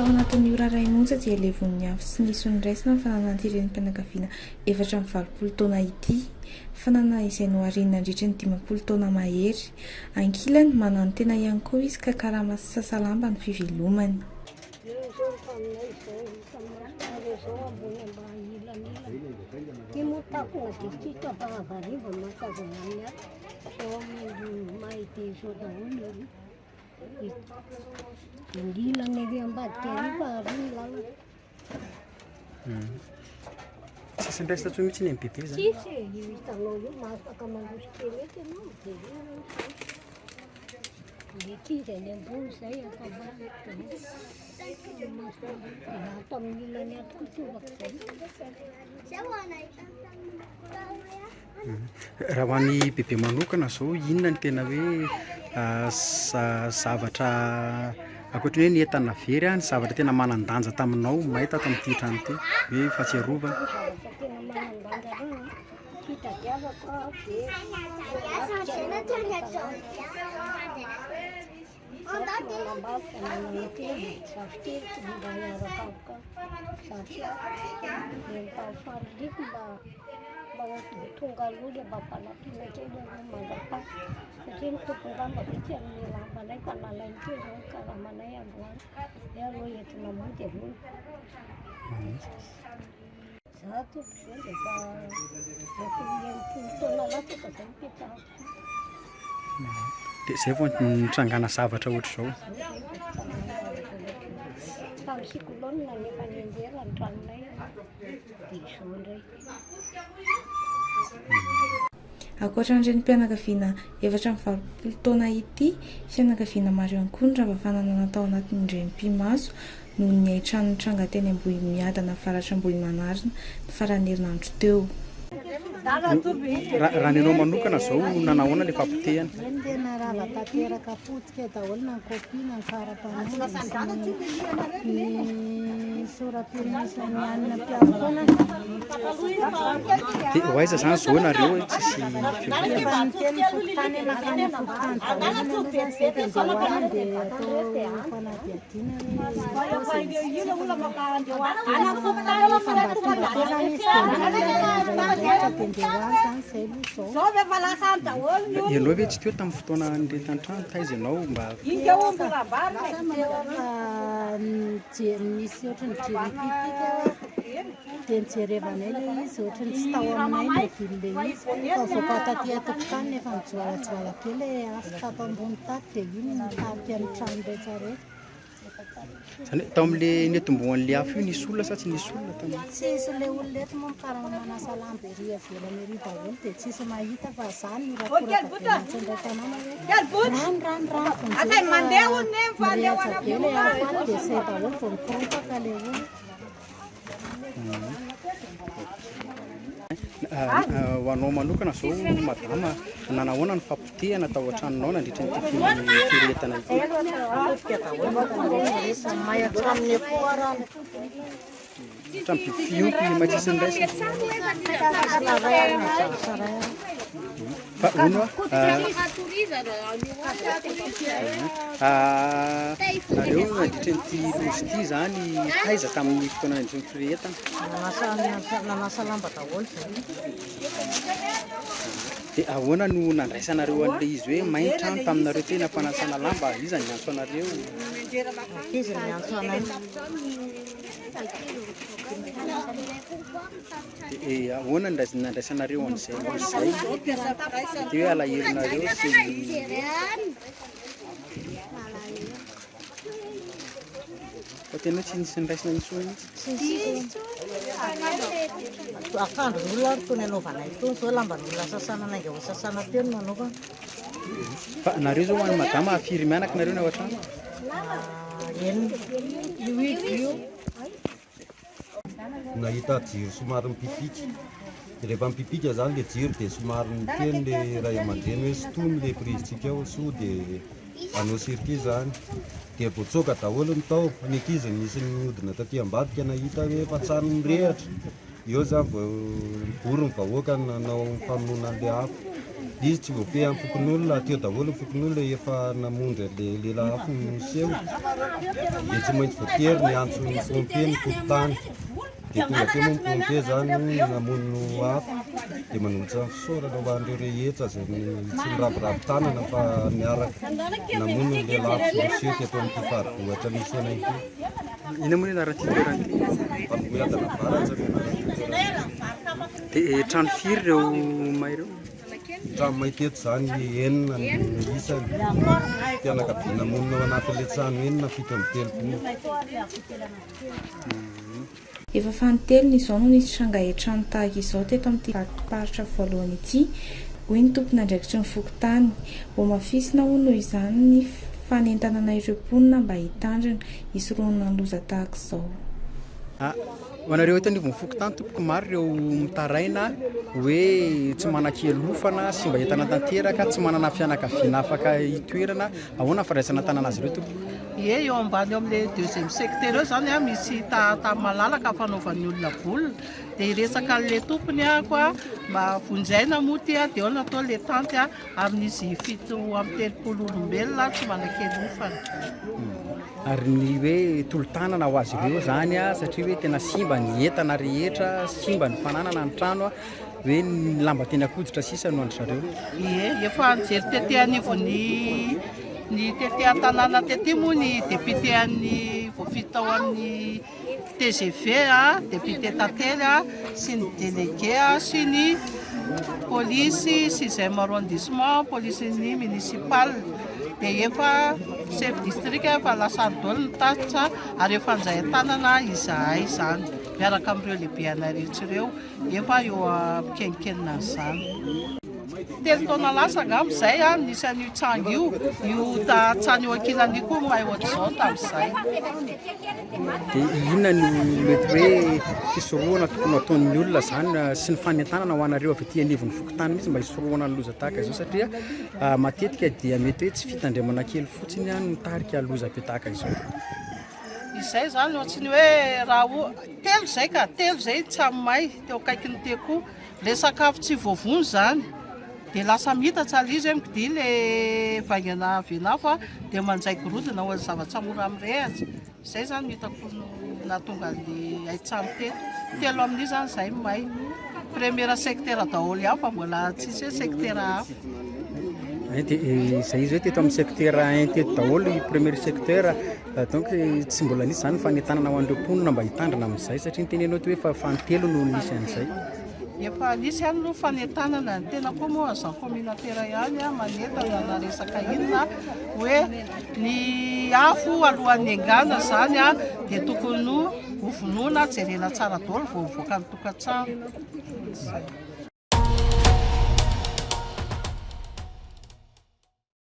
tao anatin'ny ora iray monja dia levon'ny afo sy nisy ny raisina ny fananan'ireny mpianakaviana 420 taona ity, fanana izay noharina nandritra ny 50 taona mahery. Ankilany manano tena ihany koa izy ka karama sy sasalamba ny fivelomany. Sisy ndray tsy mihitsy ny bebe zany. Raha ho an'ny bebe manokana zao inona ny tena hoe zavatra ankoatra hoe ny entana very ny zavatra tena manan-danja taminao mahita tamin'ity trano ity hoe fahatsiarovana. Dia izay vao nitrangana zavatra ohatr'izao. Ankoatran'ireny mpianakaviana 420 taona ity, fianakaviana maro ihany koa ny ravafanana natao anatin'ireny mpimaso noho ny aitrano tranga teny Ambohimiadana faratra Ambohimanarina ny faran'ny herinandro teo. Raha nenao manokana zao nanahoana ilay fampitehana? Tena rava tanteraka fotsika daholo na ny kopina ny fara-panana ny sora-pirenesa ny anina mpiavona. Dia hoaiza zany zao nareo tsisy Rehefa miteny fototany makany fototany daholo no zany zay tendehoana dia atao fanadiadiana ianao ve tsy teo tamin'ny fotoana niretan'ny trano taiza ianao mba misy ohatrany jeripitika dia nijerevana ilay izy ohatrany tsy tao aminay ny vily izy fa voapata ty atokotany nefa mijoalajoala kely ilay afo tato ambony tato dia iny nitarika ny trano rehetra rehetra. Zany tao amin'ilay netombohan'ilay afo io nisy olona sa tsy nisy olona tamin'io? Tsisy ilay olona eto moa mikarana manasa lamba ery avelany ery daholo dia tsisy mahita fa zany rakorakavela ntsendray tanàna hoe rano fonjy mirehetsa be ilay afo any dia zay daholo vao mikorontaka ilay olona. Ho anao manokana zao madama nanahoana ny fampitehana tao an-tranonao nandritra ny firetana ity? Hatramin'ny fiompy matsisy ny raisina. Fa ono nareo nandritra nyity lozy ity zany taiza tamin'ny fotoana nandritra ny firetana? Nanasa lamba daholo zay. Dia ahoana no nandraisanareo an'ilay izy hoe mainy trano taminareo tena fanasana lamba iza ny antso anareo? Izy ny antso anay. Dia ahoana nandraisanareo an'izay lozy izay dia hoe alaherinareo sy fa tena tsy nisy niraisina intsony mihitsy. Akandron'olona ary tony anaovana itony zao lamban'olona sasana nainga ho sasana teo no nanaovana. Fa nareo zao ho an'ny madama firy mianaka nareo ny ao an-trano? Nahita jiro somary mipipika. Rehefa mipipika zany le jiro dia somary miteny le ray aman-dreny hoe sotony le prizitsika ao so dia anao sirky zany. Dia voatsoaka daholo ny tao ny ankizy nisy nihodina taty ambadika nahita hoe fatsary mirehatra. Eo zany vao vory ny vahoaka nanao famonoana an'ilay afo. izy tsy voafe amin'ny fokon'olona teo daholo ny fokon'olona efa namondra le lehilahy hafa miseho dia tsy maintsy voatery ny antso ny pompe ny tokotany dia tonga teo moa ny pompe zany namono afo dia manolotra ny fisaorana ho an'ireo rehetra zay tsy miravoravo tanana fa miaraka namono ny lehilahy hafa miseho teto amin'ity farivohatra misy ena ity. Ina moa ny anaran'ity toerana ity? Farivohadana Varatra. Dia trano firy ireo may ireo? Trano may teto zany enina ny isany fianakaviana monina ao anatin'ilay trano enina 7 amby 3. Efa fanotelony izao no nisy trangahe trano tahaka izao teto amin'ity paritra voalohany ity, hoy ny tompona andraikitry ny fokotany. Vao mafisina ho noho izany ny fanentanana ireo mponina mba hitandrina hisoroana ny loza tahaka izao. Ho anareo eto anivon'ny fokotany tompoko maro ireo mitaraina hoe tsy manan-kelofana sy mba entana tanteraka, tsy manana fianakaviana afaka hitoerana. Ahoana firaisana tanana azy ireo tompoko? Ie, eo ambany amin'ilay 2e secteur eo zany misy tany malalaka fanaovan'ny olona volona dia iresaka an'ilay tompony koa mba vonjaina moa ty dia ao natao ilay tanty amin'izy 7 amby 30 olombelona tsy manan-kelofana. Ary ny hoe tolo-tanana ho azy ireo zany satria hoe tena simba ny entana rehetra, simba ny fananana ny trano hoe ny lamba tena koditra sisa no andry zareo. Ie, efa nijery tety anivon'ny tety an-tanàna tety moa ny député an'ny voafita ao amin'ny TGV député Tantely sy ny délégué sy ny polisy 6e arrondissement polisin'ny municipal dia efa chef district efa Lasardôle ny tatitra ary efa anjahan-tanana izahay izany miaraka amin'ireo lehibeana rehetra ireo efa eo amikenikенina izany. 3 taona lasa angambizay nisy an'io tsangy io tsany eo ankilan'io koa mahay ohatr'izao tamin'izay. Dia inona no mety hoe fisorohana tokony ataon'ny olona zany sy ny fanentanana ho anareo avy aty anivon'ny fokotany mihitsy mba hisorohana ny loza tahaka izao satria matetika dia mety hoe tsy fitandremana kely fotsiny mitarika loza be tahaka izao. Izay zany ohatrany hoe raha telo zay ka telo zay tsy amay teo akaikiny teko le sakafo tsy voavony zany dia lasa mihitatsa izy midi le vaingana venafa dia manjay gorodona ho zavatra mora mirehatra. Izay zany hitako nahatonga le aitsano telo amin'io zany zay may première secteur daholo ihany fa mbola tsisy hoe secteur hafa. Dia izay izy hoe teto amin'ny secteur 1 teto daholo i premier secteur donc tsy mbola nisy zany fanentanana ho an'ireo mponina mba hitandrina amin'izay satria ny tenenao hoe fa fantelo no nisy an'izay. Efa nisy ihany no fanentanana ny tena koa moa azan communautaire ihany manentana na resaka inona hoe ny afo alohan'ny engana zany dia tokony ho vonoina jerena tsara daholo vao mivoaka ny tokantrano.